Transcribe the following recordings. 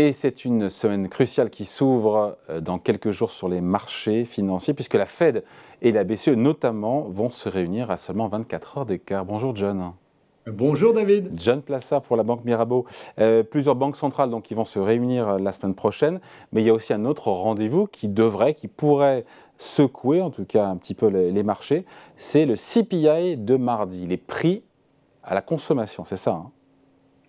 Et c'est une semaine cruciale qui s'ouvre dans quelques jours sur les marchés financiers, puisque la Fed et la BCE notamment vont se réunir à seulement 24 heures d'écart. Bonjour John. Bonjour David. John Plassard pour la Banque Mirabeau. Plusieurs banques centrales donc, qui vont se réunir la semaine prochaine, mais il y a aussi un autre rendez-vous qui pourrait secouer en tout cas un petit peu les marchés, c'est le CPI de mardi, les prix à la consommation, c'est ça hein?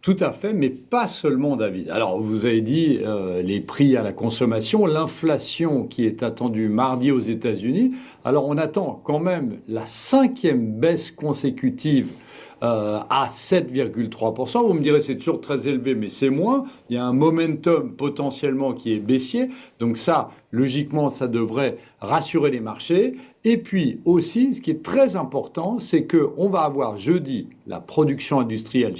Tout à fait, mais pas seulement David. Alors vous avez dit les prix à la consommation, l'inflation qui est attendue mardi aux États-Unis. Alors on attend quand même la 5e baisse consécutive à 7,3%. Vous me direz c'est toujours très élevé, mais c'est moins. Il y a un momentum potentiellement qui est baissier. Donc ça, logiquement, ça devrait rassurer les marchés. Et puis aussi, ce qui est très important, c'est qu'on va avoir jeudi la production industrielle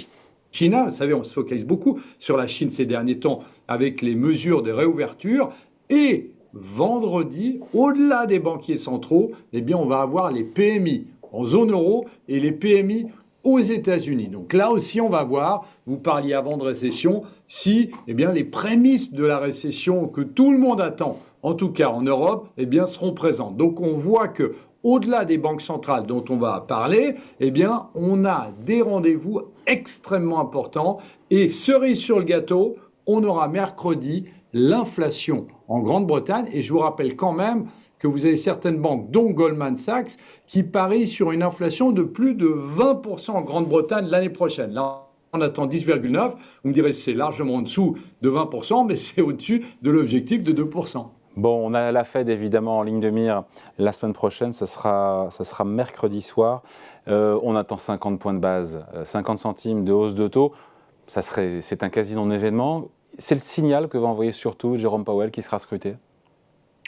Chine. Vous savez, on se focalise beaucoup sur la Chine ces derniers temps avec les mesures de réouverture. Et vendredi, au-delà des banquiers centraux, eh bien, on va avoir les PMI en zone euro et les PMI aux États-Unis. Donc là aussi, on va voir, vous parliez avant de récession, si eh bien, les prémices de la récession que tout le monde attend, en tout cas en Europe, eh bien, seront présentes. Donc on voit que au-delà des banques centrales dont on va parler, eh bien, on a des rendez-vous extrêmement importants. Et cerise sur le gâteau, on aura mercredi l'inflation en Grande-Bretagne. Et je vous rappelle quand même que vous avez certaines banques, dont Goldman Sachs, qui parient sur une inflation de plus de 20% en Grande-Bretagne l'année prochaine. Là, on attend 10,9. Vous me direz c'est largement en dessous de 20%, mais c'est au-dessus de l'objectif de 2%. Bon, on a la Fed évidemment en ligne de mire la semaine prochaine, ça sera mercredi soir. On attend 50 points de base, 50 centimes de hausse de taux. C'est un quasi non-événement. C'est le signal que va envoyer surtout Jérôme Powell qui sera scruté.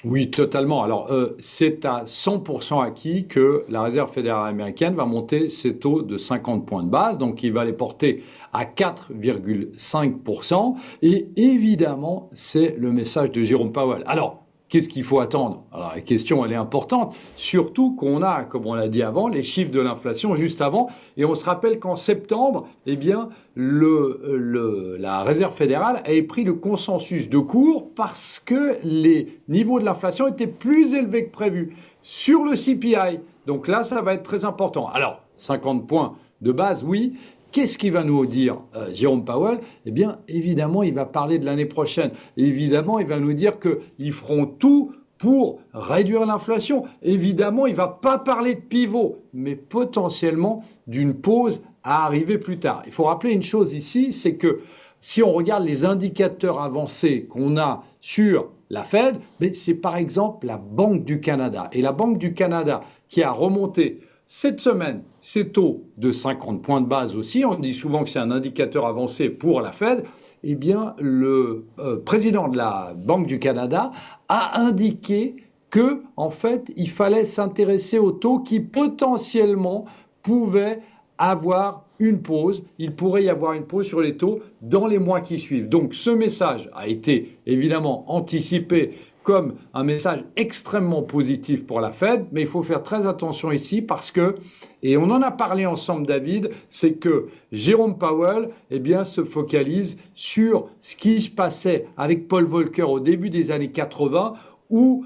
Oui, totalement. Alors, c'est à 100% acquis que la Réserve fédérale américaine va monter ses taux de 50 points de base. Donc, il va les porter à 4,5%. Et évidemment, c'est le message de Jérôme Powell. Alors, qu'est-ce qu'il faut attendre? Alors, la question, elle est importante. Surtout qu'on a, comme on l'a dit avant, les chiffres de l'inflation juste avant. Et on se rappelle qu'en septembre, eh bien, la Réserve fédérale avait pris le consensus de cours parce que les niveaux de l'inflation étaient plus élevés que prévu sur le CPI. Donc là, ça va être très important. Alors, 50 points de base, oui. Qu'est-ce qu'il va nous dire, Jérôme Powell? Eh bien, évidemment, il va parler de l'année prochaine. Évidemment, il va nous dire qu'ils feront tout pour réduire l'inflation. Évidemment, il ne va pas parler de pivot, mais potentiellement d'une pause à arriver plus tard. Il faut rappeler une chose ici, c'est que si on regarde les indicateurs avancés qu'on a sur la Fed, c'est par exemple la Banque du Canada. Et la Banque du Canada qui a remonté cette semaine, ses taux de 50 points de base aussi, on dit souvent que c'est un indicateur avancé pour la Fed, eh bien, le président de la Banque du Canada a indiqué que, en fait, il fallait s'intéresser aux taux qui potentiellement pouvaient avoir une pause. Il pourrait y avoir une pause sur les taux dans les mois qui suivent. Donc, ce message a été évidemment anticipé comme un message extrêmement positif pour la Fed, mais il faut faire très attention ici parce que, et on en a parlé ensemble David, c'est que Jérôme Powell eh bien, se focalise sur ce qui se passait avec Paul Volcker au début des années 80, où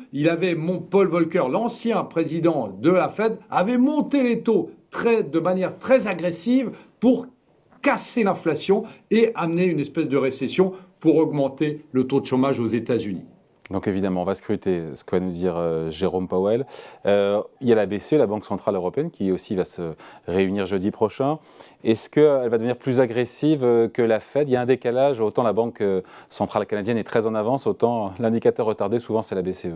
Paul Volcker, l'ancien président de la Fed, avait monté les taux de manière très agressive pour casser l'inflation et amener une espèce de récession pour augmenter le taux de chômage aux États-Unis. Donc évidemment, on va scruter ce que va nous dire Jérôme Powell. Il y a la BCE, la Banque Centrale Européenne, qui aussi va se réunir jeudi prochain. Est-ce qu'elle va devenir plus agressive que la Fed? Il y a un décalage, autant la Banque Centrale Canadienne est très en avance, autant l'indicateur retardé, souvent c'est la BCE.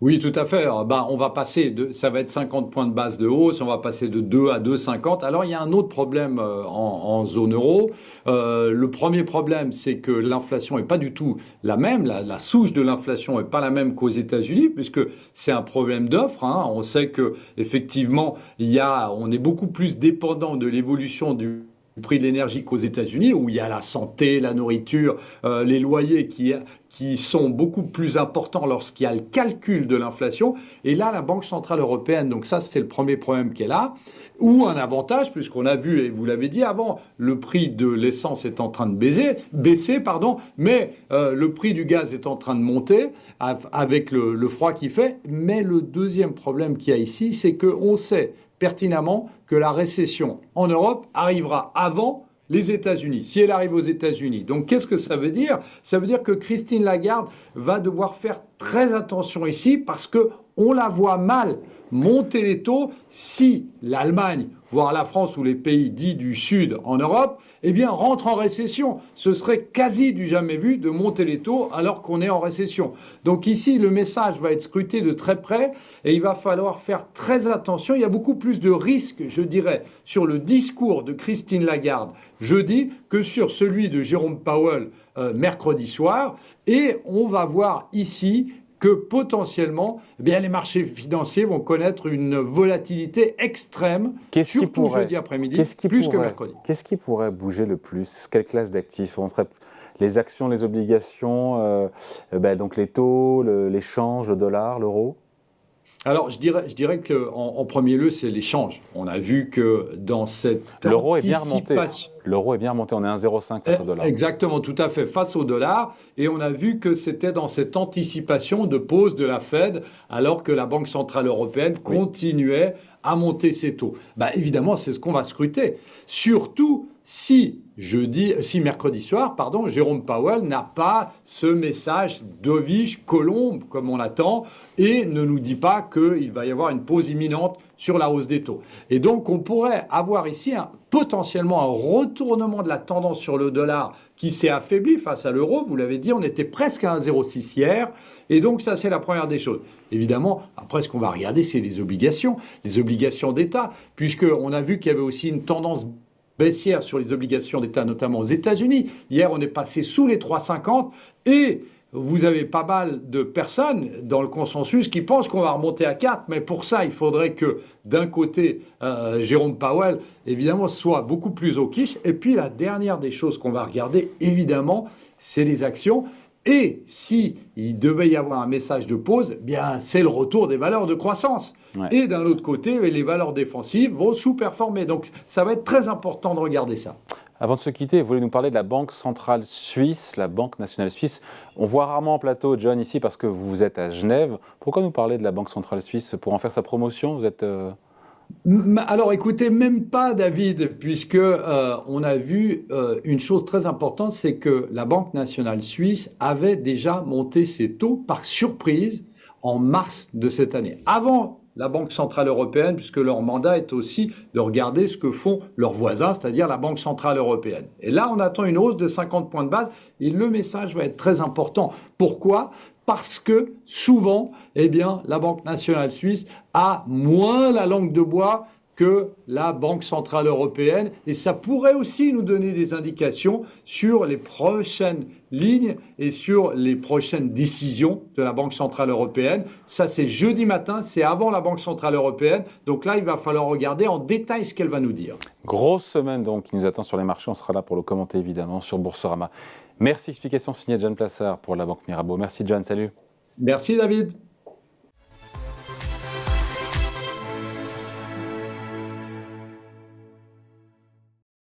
Oui, tout à fait. On va passer ça va être 50 points de base de hausse, on va passer de 2 à 2,50. Alors, il y a un autre problème en zone euro. Le premier problème, c'est que l'inflation n'est pas du tout la même. La souche de l'inflation n'est pas la même qu'aux États-Unis, puisque c'est un problème d'offre. On sait que effectivement, on est beaucoup plus dépendant de l'évolution du prix de l'énergie qu'aux États-Unis, où il y a la santé, la nourriture, les loyers qui sont beaucoup plus importants lorsqu'il y a le calcul de l'inflation. Et là, la Banque Centrale Européenne, donc ça, c'est le premier problème qu'elle a, ou un avantage, puisqu'on a vu, et vous l'avez dit avant, le prix de l'essence est en train de baisser, mais le prix du gaz est en train de monter avec le froid qu'il fait. Mais le deuxième problème qu'il y a ici, c'est qu'on sait pertinemment que la récession en Europe arrivera avant les États-Unis, si elle arrive aux États-Unis. Donc, qu'est-ce que ça veut dire? Ça veut dire que Christine Lagarde va devoir faire très attention ici parce qu'on la voit mal monter les taux si l'Allemagne, voire la France ou les pays dits du Sud en Europe, eh bien, rentrent en récession. Ce serait quasi du jamais vu de monter les taux alors qu'on est en récession. Donc ici, le message va être scruté de très près et il va falloir faire très attention. Il y a beaucoup plus de risques, je dirais, sur le discours de Christine Lagarde jeudi que sur celui de Jérôme Powell mercredi soir. Et on va voir ici que potentiellement, eh bien, les marchés financiers vont connaître une volatilité extrême, surtout jeudi après-midi, plus que mercredi. Qu'est-ce qui pourrait bouger le plus? Quelle classe d'actifs? Les actions, les obligations, donc les taux, l'échange, le dollar, l'euro? Alors, je dirais qu'en premier lieu, c'est l'échange. On a vu que dans cette L'euro est bien remonté. L'euro est bien remonté, on est à 1,05 face au dollar. Exactement, tout à fait, face au dollar. Et on a vu que c'était dans cette anticipation de pause de la Fed, alors que la Banque Centrale Européenne continuait à monter ses taux. Évidemment, c'est ce qu'on va scruter. Surtout si mercredi soir, Jérôme Powell n'a pas ce message dovish, colombe, comme on l'attend, et ne nous dit pas qu'il va y avoir une pause imminente sur la hausse des taux. Et donc, on pourrait avoir ici potentiellement un retournement de la tendance sur le dollar qui s'est affaibli face à l'euro. Vous l'avez dit, on était presque à 1,06 hier. Et donc, ça, c'est la première des choses. Évidemment, après, ce qu'on va regarder, c'est les obligations d'État, puisqu'on a vu qu'il y avait aussi une tendance baissière sur les obligations d'État, notamment aux États-Unis. Hier, on est passé sous les 3,50 et vous avez pas mal de personnes dans le consensus qui pensent qu'on va remonter à 4, mais pour ça, il faudrait que, d'un côté, Jérôme Powell, évidemment, soit beaucoup plus au quiche. Et puis, la dernière des choses qu'on va regarder, évidemment, c'est les actions. Et si il devait y avoir un message de pause, bien c'est le retour des valeurs de croissance. Ouais. Et d'un autre côté, les valeurs défensives vont sous-performer. Donc ça va être très important de regarder ça. Avant de se quitter, vous voulez nous parler de la Banque centrale suisse, la Banque nationale suisse. On voit rarement en plateau, John, ici, parce que vous êtes à Genève. Pourquoi nous parler de la Banque centrale suisse? Pour en faire sa promotion? Vous êtes... Alors écoutez, même pas David, puisque on a vu une chose très importante, c'est que la Banque nationale suisse avait déjà monté ses taux par surprise en mars de cette année. Avant la Banque centrale européenne, puisque leur mandat est aussi de regarder ce que font leurs voisins, c'est-à-dire la Banque centrale européenne. Et là, on attend une hausse de 50 points de base et le message va être très important. Pourquoi ? Parce que souvent, la Banque nationale suisse a moins la langue de bois que la Banque centrale européenne. Et ça pourrait aussi nous donner des indications sur les prochaines lignes et sur les prochaines décisions de la Banque centrale européenne. Ça, c'est jeudi matin, c'est avant la Banque centrale européenne. Donc là, il va falloir regarder en détail ce qu'elle va nous dire. Grosse semaine donc qui nous attend sur les marchés. On sera là pour le commenter évidemment sur Boursorama. Merci, explication signée John Plassard pour la Banque Mirabeau. Merci John, salut. Merci David.